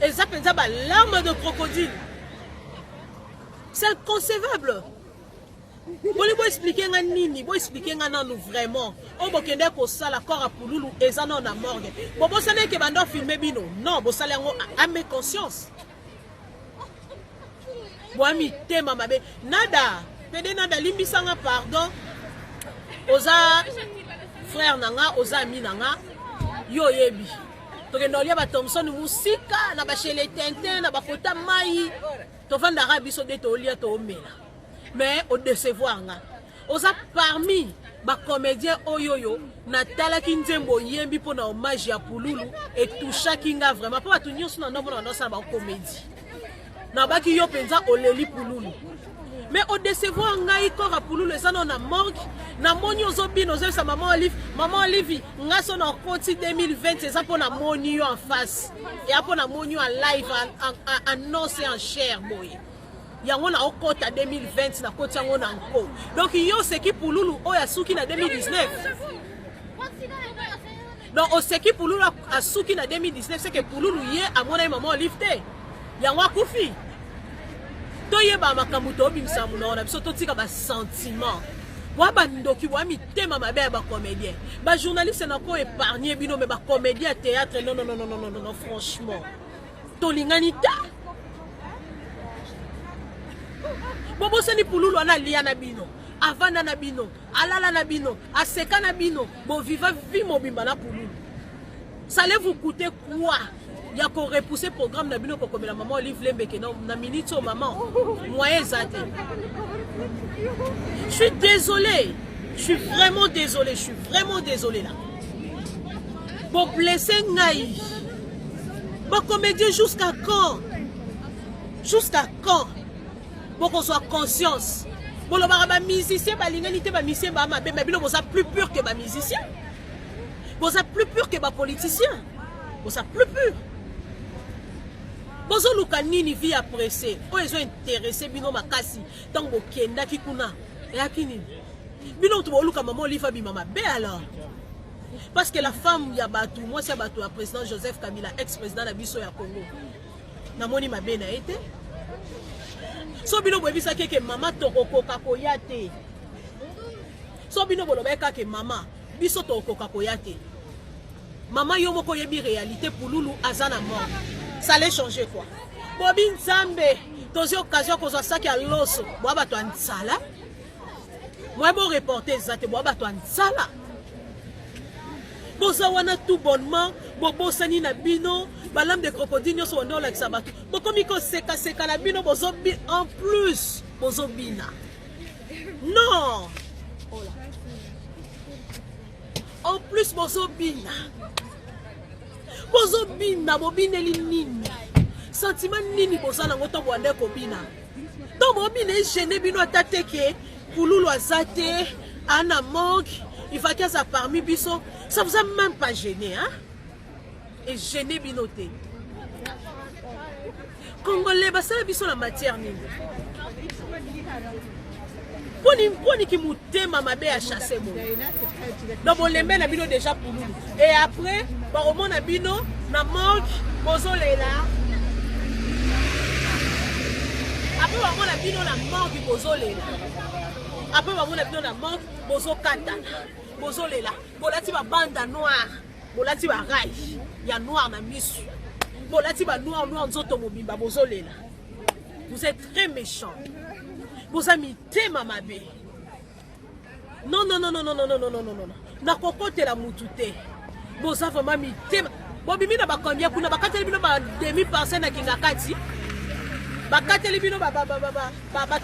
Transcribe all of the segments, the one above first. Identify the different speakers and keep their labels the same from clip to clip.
Speaker 1: Et ça pensa ba larme de crocodile. C'est inconcevable. Vous expliquer nga nini, vous expliquer nga nanu vraiment. On va kende ko sala corps à Pouloulou et ça non na morgue. Bon bon ça n'est que bando filmer bino. Non, bon ça à mes conscience. Bon ami tema mabe nada. Pede nada limbisanga pardon. Oza frère nanga, oza ami nanga. Yo yebi. Tokendolia ba Thompson musika na ba chez Tintin na ba kota mai. To vanda rabiso de to lia to omela. Mais au décevoir nga oza parmi ba comédien oyoyo na talaki nzembo yembi po na hommage ya Pouloulou et toucha kinga vraiment pas tout nyonso na nombo na sa ba comédie na baki yo penza oleli Pouloulou mais au décevoir nga ikora Pouloulou ça non na morgue na moni ozobino zo sa maman Olive nga so na koti 2020 c'est ça pour na moni yo en face et pour na moni yo en live en annonce en chair boy. Yango na okota 2020 na koti yango na nko. Donc yo seki Pouloulou oya suki na 2019. Donc o seki Pouloulou a suki na 2019 c'est que Pouloulou ye amona maman Olive te. Yango akufi. To yeba makamuto obimisa muna na biso totika ba sentiment. Wa bandoki wa mitema mabe ba comédien. Ba journaliste na ko épargner bino mais ba comédien théâtre non franchement. To linganita. Bobo seni Pouloulou ana lia na bino, avanda na bino, alala na bino, aseka na bino, bo viva vie mobimba na Pouloulou. Ça allait vous coûter quoi? Il y a qu'on repousser programme na bino comme la maman Olive Lembeke na minute au maman. Moyen zate. Je suis désolé. Je suis vraiment désolé là. Pour blesser Naï. Bon comédien jusqu'à quand? Jusqu'à quand? Pour qu'on soit conscience. Bon, le baraba musicien, l'ingénieur ba musicien, mais vous êtes plus pur que ba musicien. Vous êtes plus pur que ba politicien. Vous êtes plus pur. Vous avez une vie appréciée. Vous êtes intéressé, bino makasi. Tant que kenda kikuna. Et akini. Bino tu vois maman Olive Bimama. Ben alors. Parce que la femme ya batu, moi c'est batu le président Joseph Kabila, ex-président de Biso ya Congo. Namoni ma bena été. So bino bwebisa ke mama tokokoka koyate. So bino bolobeka ke mama biso tokokoka koyate. Mama yo moko yebi réalité Pouloulou azana mort. Ça allait changer quoi? Bobi Nzambe, tozi occasion ko ça ki aloso. Bo ba to ansala. Moi bon reporter zate bo ba to ansala. Boza wana tout bonnement, bobo sani na bino. Balam de crocodile nyo so ndo la kisabatu. Bokomi ko seka na bino bozo bi en plus bozo bina. Non. En plus bozo bina. Bozo bina bobine li nini. Sentiment nini boza na ngoto bwande ko bina. Donc bobine gêné bino atateke Pouloulou azate ana morgue, il va que ça parmi biso, ça vous a même pas gêné hein? Et gêné binoté. Congolais, bah ça biso la matière nini. Poni qui mouté mama bé a chassé mon. Donc on les met na bino déjà pour nous. Et après, bah au monde na bino na morgue, bozo là. Après bah on a bino na morgue bozo là. Après bah on a bino na morgue bozo kata. Bozo là. Bolati ba banda noire. Bolati ba rai. Ya noir na misu. Bolati ba noir nzoto mobimba bozo là. Vous êtes très méchants. Vous avez tema mabe. Non. Na kokote la mutute. Vous avez vraiment mis tema. Bobimi na ba combien kuna bakateli bino ba demi parcelle na kingakati. Bakateli bino ba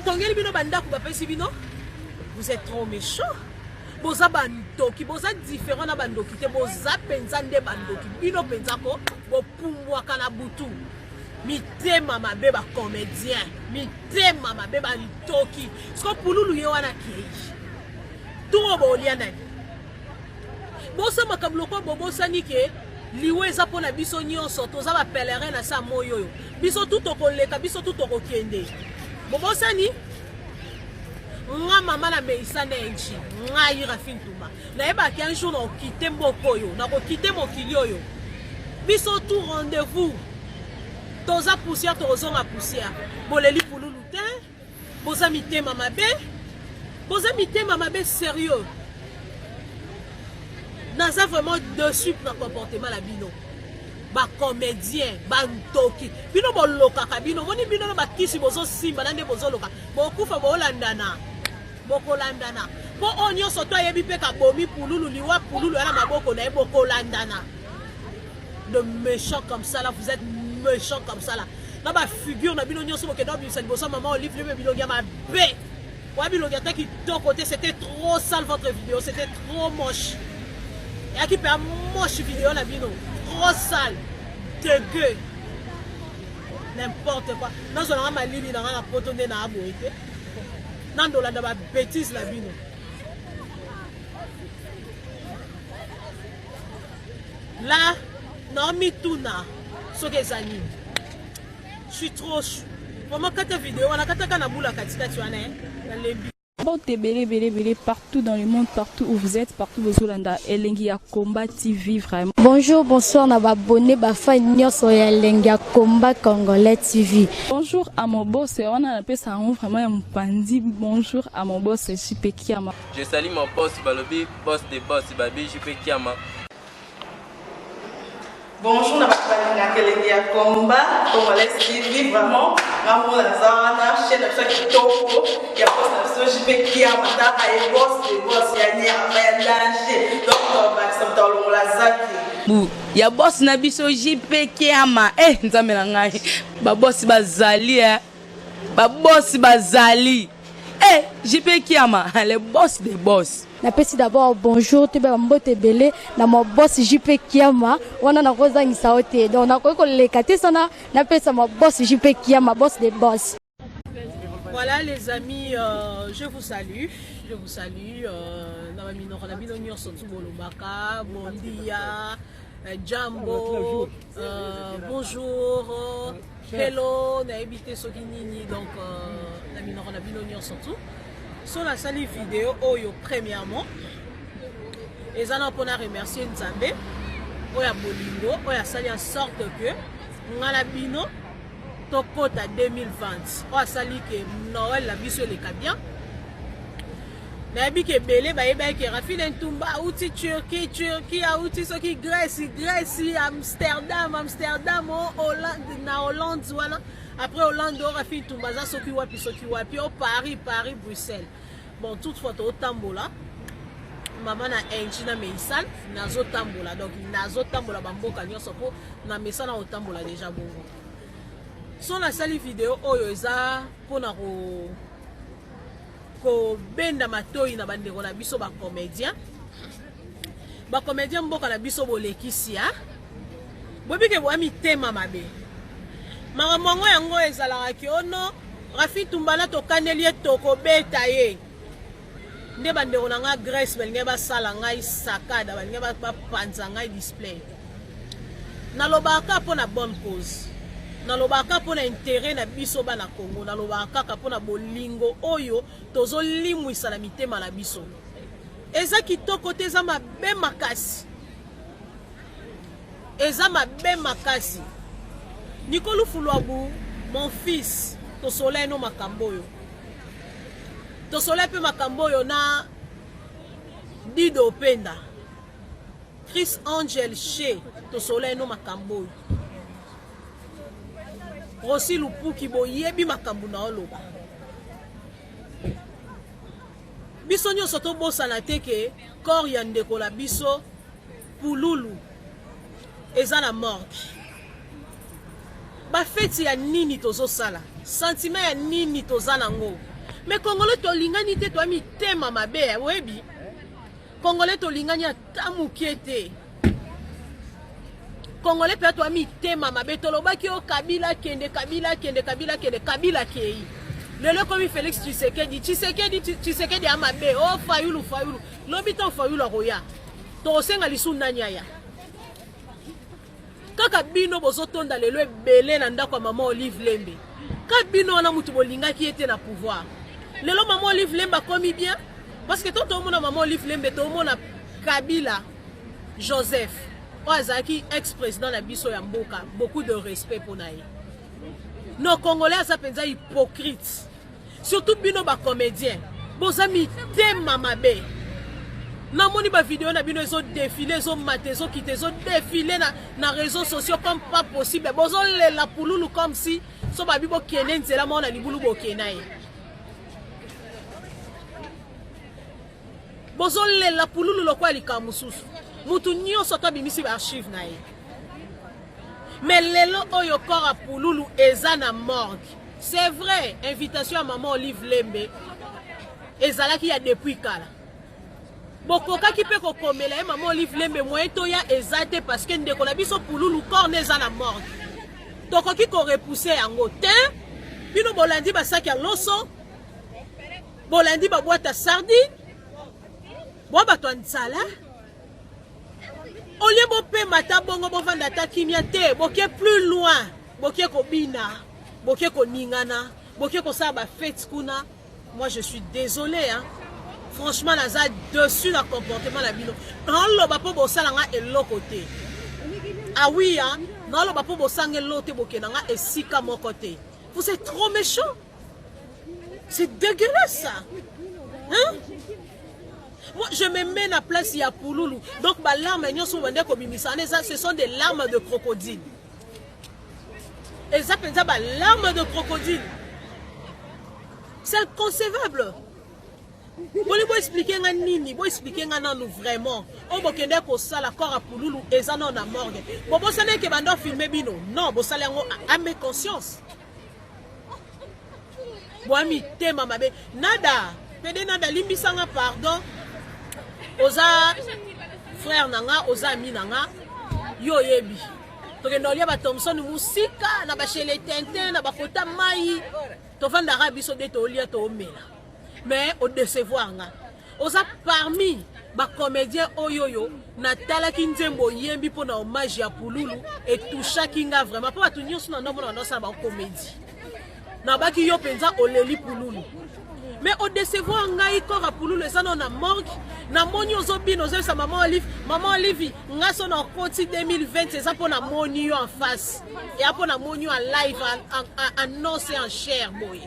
Speaker 1: tongeli bino ba ndaku ba pesi bino. Vous êtes trop méchants. Vous avez bandoki, vous êtes différents na bandoki te boza penza nde bandoki. Bino penza ko bo pumbwa kana butu. Mitema mabe ba comédien, mitema mabe ba litoki. Sko Pouloulou ye wana kei. Tout bo liana. Bosa makabloko bobo sanike liwe za pona biso nyonso toza ba pèlerin na sa moyo. Biso tout okoleka, biso tout okokende. Bobo sani nga mama na meisa na enchi, nga ira fintuma. Na eba ki un jour na okite mboko yo, na okite mokili yo. Biso tout rendez-vous. toza poussière tozonga poussière boleli pululu te boza mitema mabe sérieux naza vraiment dessus na comportement la bino ba comédien ba ntoki bino bolokaka bino moni bino na bakisi bozo simba nande bozo loka bokufa bolandana bokolandana po onyo soto yebi pe ka bomi pululu liwa pululu ala maboko na bokolandana de méchants comme ça là, vous êtes méchants comme ça là. Là bas figure na bino nyonso bokedo bisa liboso maman Olive le bilongi ma bé. Wa bilongi ta ki ton côté c'était trop sale votre vidéo, c'était trop moche. Et qui peut moche vidéo la bino, trop sale. Dégueu. N'importe quoi. Dans on ma ligne dans la poto na aboité. Nan do la da ba bêtise la bino. Là non, mituna, ce que ça nie. Je suis trop chou. Vraiment, quand tu as vidéo, on a quand tu as boula katika tu as né.
Speaker 2: Bon, t'es belé partout dans le monde, partout où vous êtes, partout où vous êtes. Elengi a Combat TV vraiment.
Speaker 3: Bonjour, bonsoir, on a abonné Bafa Nyoso Elengi a Combat Congolais TV.
Speaker 2: Bonjour à mon boss, on a appelé ça vraiment un pandi. Bonjour à mon boss, JP Kiama.
Speaker 4: Je salue mon boss Balobi, boss des boss Babi, JP Kiama.
Speaker 5: Bonjour, on a Elengi a Combat Congolais TV vraiment. Maman Lazana, chaîne de chaque topo, il y a pas de JP Kiama, il y a boss des boss, il y a un danger. Donc on va s'entendre on la zaki.
Speaker 6: Ya boss na biso JP Kiama nzambe na ngai ba boss bazali ba boss bazali JP Kiama le boss des boss.
Speaker 3: Napesi d'abord bonjour te ba mbote belé na mo boss JP Kiama wana na kozangisa ote donc na ko lekate sana napesa mo boss JP Kiama boss des boss.
Speaker 1: Voilà les amis, je vous salue. Namamino Rabino Nyoso Bolobaka, Bondia, Jambo, bonjour, hello, Naibite Sokinini, donc Namino Rabino Nyoso. Sur la salle vidéo, Oyo premièrement, et ça n'a pas remercier Nzambe, Oya Bolingo, Oya sali en sorte que Ngalabino. Tokota 2020 o sali ke Noël la biso le kabia na bi ke belé ba yeba ke Rafine Ntumba outi Turquie a outi soki Grèce Amsterdam Hollande voilà après Hollande o Rafine Ntumba za soki wapi o Paris Bruxelles bon toutefois to tambola maman na engine meisal nazo tambola donc nazo tambola bamboka nyonso po na mesana o tambola déjà bongo. Son la salle vidéo oyo eza pona ko benda matoi na bandeko na biso ba comédien mboka na biso bolekisia bobike boami tema mabe makambo yango ezalaka ki ono Rafi Tumbala to kaneli etoko beta ye nde bandeko na nga Grèce balinge basala ngai sakada balinge bapanza ngai display nalobaka pona bonne cause nalobaka pona intérêt na biso bana Congo nalobaka pona bolingo oyo tozolimwisa na mitema na biso eza kitoko te eza mabe makasi Nicolas Fuluabu mon fils to soleil no makamboyo na Dido Penda Chris Angel Che to soleil no makamboyo Rossi Lupuki boyebi makambu na oloba biso nyonso tobosana te ke corps ya ndeko la biso pululu eza na morgue bafeti ya nini tozosala sentiment ya nini toza nango me Congolais tolingani te toa mitema mabe oyebi Congolais tolingani ata mokie te Congolais peut être ami tema mabe tolobaki o Kabila kende Kabila kei lelo comme Félix Tshisekedi amabe o fayulu lobito fayulu roya to senga lisunda nyaya kaka bino bozotonda lelo ebele na ndako ya maman Olive Lembe ka bino wana mutu bolingaki ete na pouvoir lelo maman Olive Lembe akomi bien parce que toto mona maman Olive Lembe to mona Kabila Joseph Oazaki ex-président na biso ya mboka beaucoup de respect pour naye nos Congolais ça penza hypocrite. Surtout bino ba comédien. Bozami tema mabe. Na moni ba vidéo na bino zo défilé zo maté zo kité zo défilé na réseaux sociaux comme pas possible. Bozo la pululu comme si so ba bibo kene nzela mona libulu bo kenaye. Bozo la pululu lokwa likamususu. Mutu nyonso to bimisi ba archive na ye. Mais lelo oyo kora pululu eza na morgue. C'est vrai, invitation à maman Olive Lembe. Ezala qui a depuis kala. Bokoka qui peut kokomela maman Olive Lembe moyen to ya ezate parce que ndeko na biso pululu corps neza na morgue. Toko ki ko repousser yango te. Bino bolandi ba sac ya loso. Bolandi ba boîte à sardine. Bo ba to ntsala. Olie bo pe mata bongo bo vanda ta kimia te, boke plus loin, boke ko bina, boke ko ningana, boke ko sa ba fête kuna. Moi je suis désolé hein. Franchement naza dessus le comportement la bino. Non lo ba po bo sala nga elo côté. Ah oui hein, non lo ba po bo sanga lote boke nga esika mon côté. Vous êtes trop méchant. C'est dégueulasse ça. Hein? Moi, je me mets à la place, il y a Pouloulou. Donc, les larmes, ce sont des larmes de crocodile. Et ça, c'est des larmes de crocodile. C'est inconcevable. Vous expliquer à Nini, vous expliquer à nous vraiment. On va dire que ça, la corps à Pouloulou, et ça, non, à morgue. Vous savez que vous filmer bino. Non, vous savez à mes consciences. Moi, mi tema mabe. Nada. Pede nada limbisanga pardon. Oza frère nanga, oza ami nanga, yo yebi. Donc nous ba Thompson musika na ba chez Tintin na ba kota mai. To vanda rabiso de to lia to mela. Mais au décevoir nga. Oza parmi ba comédien oyoyo na tala kinzembo yembi po na hommage ya Pouloulou et toucha kinga vraiment pas tout nyonso na ndombo na sa ba comédie. Na ba ki yo penza oleli Pouloulou. Mais au décevoir ngai kora Pouloulou ça non na morgue na moni ozobino ozo sa maman Olive nga so na koti 2020 c'est ça pour na moni en face et après na moni en live en annonce en chair boy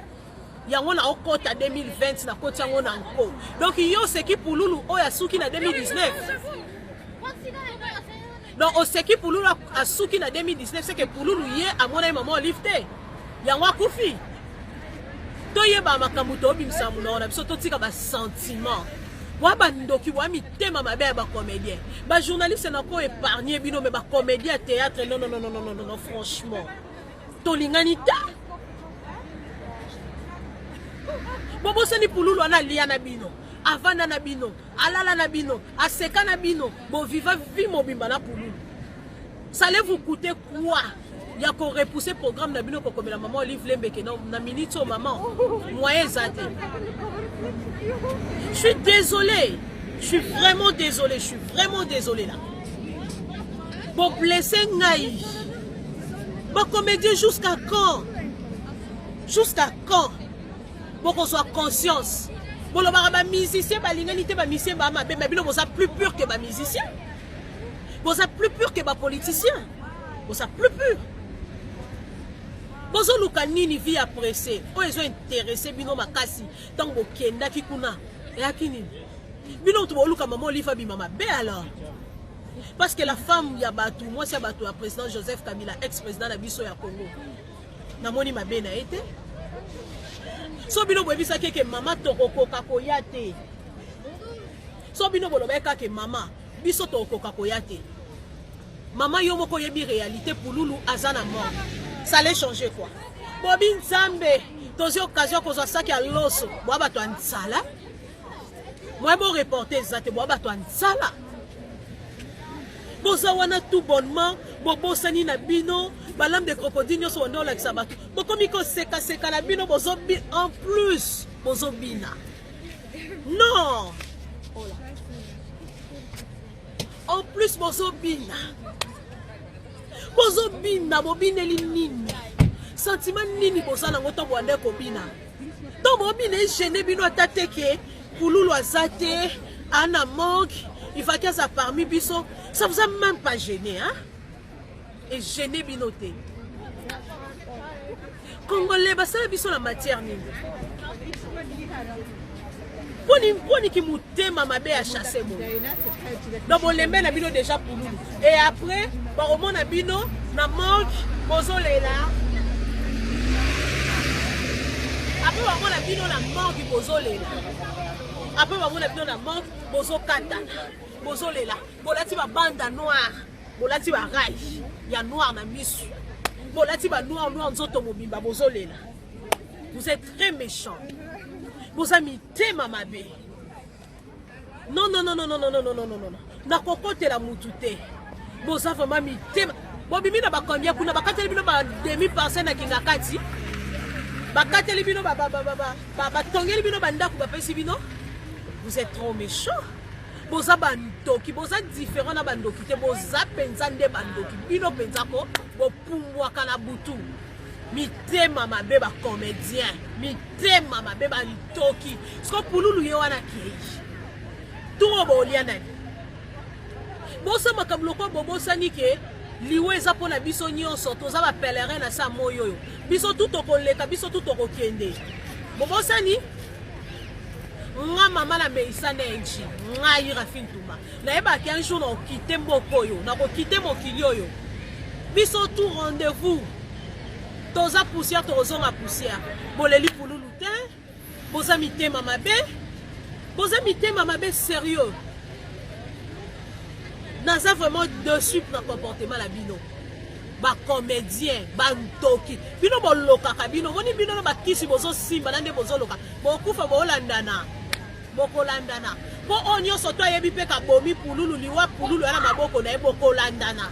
Speaker 1: yango na okota 2020 na koti yango na nko donc yo c'est qui Pouloulou oya suki na 2019 donc au c'est qui Pouloulou a suki na 2019 c'est que Pouloulou yé a mona maman Olive te yango akufi toyeba makambo to bimisa munona biso totika ba sentiment wa bandoki wa mitema mabe ba comédien ba journaliste na ko épargner bino mais ba comédien théâtre non franchement tolingani ta bobo seni Pouloulou ana lia na bino avanda na bino alala na bino aseka na bino bo viva vie mobimba na Pouloulou ça allait vous coûter quoi? Il y a qu'on repousse le programme d'abino pour comme la maman Olive Lembe qui na minute au maman moyen zate. Je suis désolé, je suis vraiment désolé là. Bon blesser Ngaï, bon comédien jusqu'à quand? Bon qu'on soit conscience. Bon le baraba musicien, ba l'inganité ba musicien ba ma mais bino ça plus pur que ba musicien. Bon ça plus pur que ba politicien. Bon ça plus pur. Bozo luka nini vie appréciée. Oh ils ont intéressé bino makasi tango kenda kikuna. Et akini. Bino to luka maman Olive bi mama be alors. Parce que la femme ya batu, moi c'est batu à président Joseph Kabila, ex-président de biso ya Congo. Na moni mabe na été. So bino bobi sa ke mama toko kakoyate. So bino bolobeka ke mama biso toko kakoyate. Maman yo moko yebi réalité Pouloulou azana mort. Ça allait changer quoi? Bobin Zambé, tozi occasion qu'on soit ça qui a l'osso. Moi ba to ansala. Moi bon reporter zate moi ba to ansala. Boza wana tout bonnement, bobo sani na bino, balam de crocodile nyo so ndo la sabatu. Bokomi ko seka na bino bozo bi en plus bozo bina. Non. En plus bozo bina. Bozo bina bobineli nini sentiment nini bozala ngoto bwande ko bina donc bobine gêné bino atateke Pouloulou azate ana manque il va qu'à ça parmi biso ça vous a même pas gêné hein et gêné binoté Congolais basala biso la matière nini. Poni ki mutema mabe a chasser mo. Donc on les met na bino déjà pour nous. Et après, par au monde na bino na manque bozolela. Après on na bino na manque bozolela. Après on na bino na manque bozokata. Bozolela. Bolati ba banda noire. Bolati ba rage. Ya noir na misu. Bolati ba noir nzoto mobimba bozolela. Vous êtes très méchants. Vous avez tema mabe. Non. Na kokote la mutute. Vous avez vraiment mis tema. Bobimi na bakombia kuna bakateli bino ba demi parcelle na kingakati. Bakateli bino ba tongeli bino bandaku ba pesi bino. Vous êtes trop méchants. Vous avez bandoki, vous êtes différents na bandoki te vous avez penza nde bandoki. Bino penza ko bo pumbwa kana butu. Mitema mabe ba comédien, mitema mabe ba ntoki. Sko pululu ye wana kei. Tout bolia nani. Bosa makamloko bobosani ke liwe za pona biso nyonso toza ba pèlerin na sa moyo. Biso tout okoleka, biso tout okokende. Bobosani nga mama na meisa nenchi, nga ira fintuma. Na eba ki un jour na okite mboko yo, na okite mokili yo. Biso tout rendez-vous. Toza poussière, tozonga poussière. Boleli pululu te. Boza mitema mabe. Boza mitema mabe sérieux. Naza vraiment dessus pour le comportement la bino. Ba comédien, ba ntoki. Bino boloka ka bino. Moni bino ba kisi bozo simba nande bozo loka. Bokufa bo landana. Boko landana. Bo onyo soto yebi pe ka bomi pululu liwa pululu ala maboko na boko landana.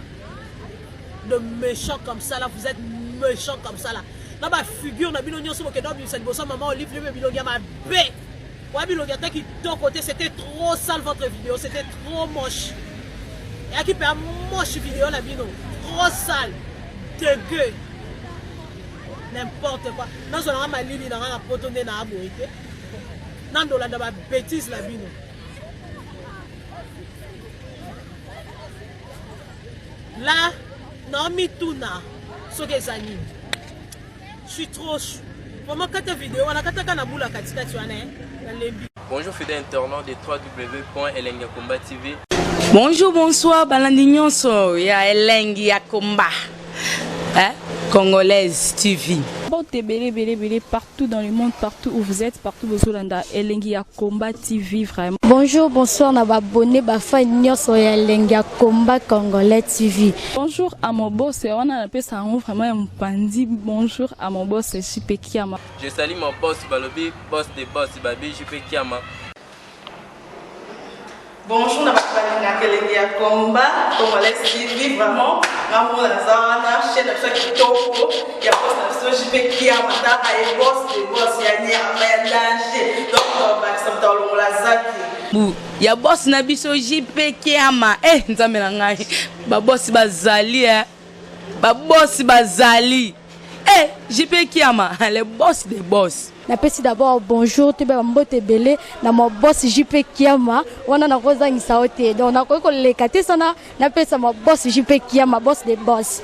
Speaker 1: De méchants comme ça là, vous êtes méchants comme ça là. Là bas figure na bino nyonso ke do bi cette bossa maman olive le bino ya ma bé. Wa bino ya qui ton côté c'était trop sale votre vidéo, c'était trop moche. Et qui peut moche vidéo la bino, trop sale, dégueu. N'importe quoi. Nous on a ma ligne dans la potonné na aboité. Nando la ba bêtise la bino. Là, non mi tuna. So que zani. Je suis trop chou. Comment quand ta vidéo, on a kataka na bula katika tu ane.
Speaker 4: Bonjour fidèles internautes de www.elengiakomba TV.
Speaker 6: Bonjour, bonsoir, balandi nyonso ya Elengi ya Komba. Congolaise TV.
Speaker 2: Bon, belé partout dans le monde, partout où vous êtes, partout où vous êtes, Elengi ya Komba TV vraiment.
Speaker 3: Bonjour, bonsoir, na abonné ba fan nyonso ya Elengi ya Komba Congolais TV.
Speaker 2: Bonjour à mon boss, on a appelé ça vraiment un pandi. Bonjour à mon boss, JP Kiama.
Speaker 4: Je salue mon boss Balobi, boss des boss Babi JP Kiama.
Speaker 5: Bonjour, na Elengi ya Komba Congolais TV vraiment. Ngamu na zana chaîne na chaque toko ya boss na JP Kiama ta ay boss des boss ya nyama ya danger. Donc ba samtalo la zaki.
Speaker 6: Ya boss na biso JP Kiama. Nzambe na ngai. Ba boss bazali ba boss bazali. JP Kiama, le boss des boss.
Speaker 3: Napesi d'abord bonjour te ba mbote belé na mo boss JP Kiama wana na kozangisa ote donc na ko lekate sana napesa mo boss JP Kiama boss des boss.